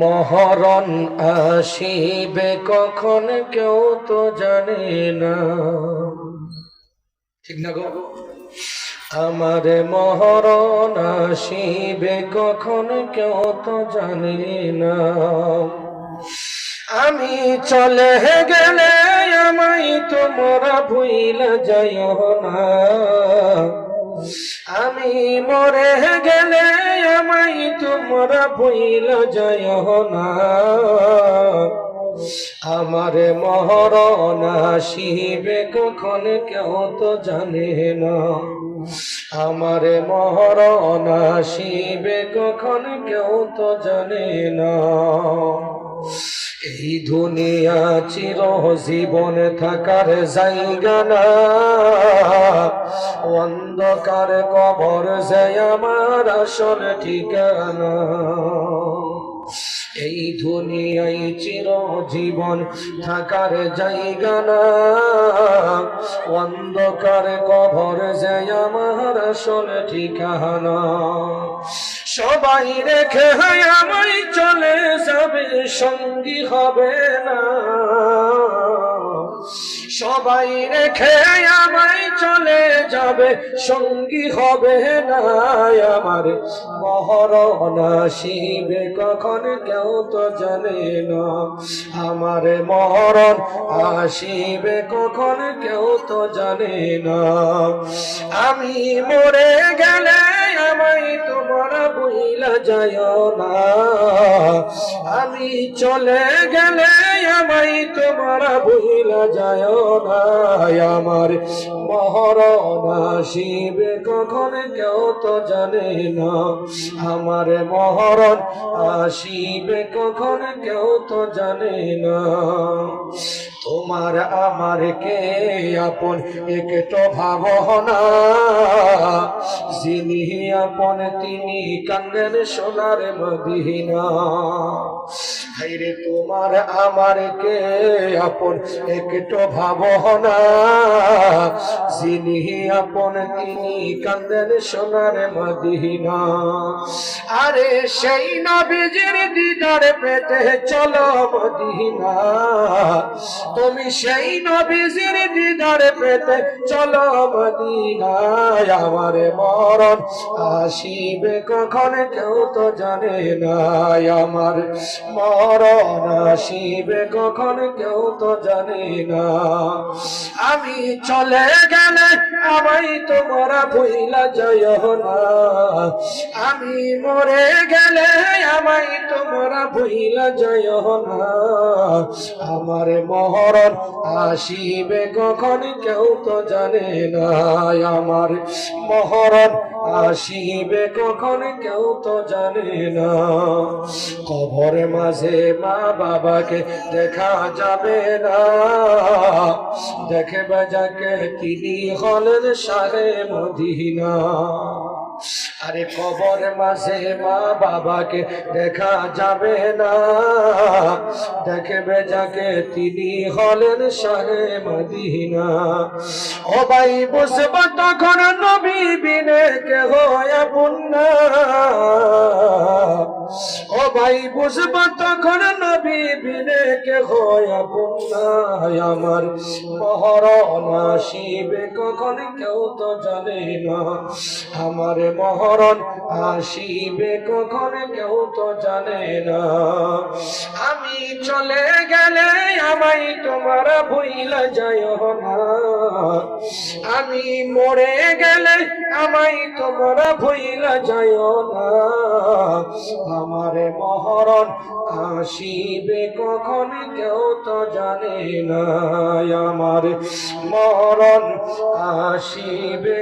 মহরণ আসিবে কখন কেউ তো জানে না। ঠিক না গো? আমার মহরণ আসিবে কখন কেউ তো জানে না। আমি চলে গেলে আমায় তোমরা ভুইলা যাইও না। আমি মরে গেলে আমায় তোমরা ভুইলা যাইও না। আমার মহরণ আসিবে কখন কেউ তো জানে না। আমার মহরণ আসিবে কখন কেউ তো জানে না। এই দুনিয়া চির জীবন থাকার জায়গা না। অন্ধকার কবর যে আমার আসল ঠিকানা। এই দুনিয়ায় চির জীবন থাকার জায়গা না। অন্ধকার কবর যে আমার আসল ঠিকানা। সবাই রেখে আমায় চলে যাবে, সঙ্গী হবে না। সবাই রেখে আমায় চলে যাবে, সঙ্গী হবে না। আমার মহরণ আসিবে কখন কেউ তো জানে না। আমার মহরণ আসিবে কখন কেউ তো জানে না। আমি মরে গেলে আমায় তোমরা ভুইলা যাইও না। আমি চলে গেলে আমায় তোমরা ভুইলা যাইও না। আমার মহরণ আসিবে কখন কেউ তো জানে না। আমার মহরণ আসিবে কখন কেউ তো জানে না। তোমার আমার কে আপন একটু ভাবনা। যিনি আপন তিনি কান্দেন সোনার মদিনা। হায়রে তোমার আমার কে আপন একটু ভাবনা। যিনি আপন তিনি কান্দেন সোনার মদিনা। আরে সেই নবীজির দিদার পেতে চলো মদিনা। তুমি সেই নবীজির দিদার পেতে চলো মদিনায়। আমার মরণ আসিবে কখন কেউ তো জানে না। আমার মরণ আসিবে কখন কেউ তো জানে না। আমি চলে গেলে আমায় তোমরা ভুইলা যাইও না। আমি মরে গেলে আমায় তোমরা ভুইলা যাইও না। আমার মহরণ আসিবে কখন কেউ তো জানে না। আমার মহরণ আসিবে কখন কেউ তো জানে না। কবর মাঝে মা বাবাকে দেখা যাবে না। দেখবে যাকে তিনি হলেন শাহে মদিনা। আরে কবর মাঝে মা বাবাকে দেখা যাবে না। দেখবে যাকে তিনি হলেন শাহে মদিনা। ও ভাই বুঝবা তখন নবী বিনে কেহ আপন না। ও ভাই বুঝবা তখন নবী বিনে কেহ আপন না। আমার মহরণ আসিবে কখন কেউ তো জানে না। আমার মহরণ আসিবে কখন কেউ তো জানে না। আমি চলে গেলে আমায় তোমরা ভুইলা যাইও না। আমি মরে গেলে আমায় তোমরা ভুইলা যাইও না। আমার মহরণ আসিবে কখন কেউ তো জানে না। আমার মহরণ আসিবে।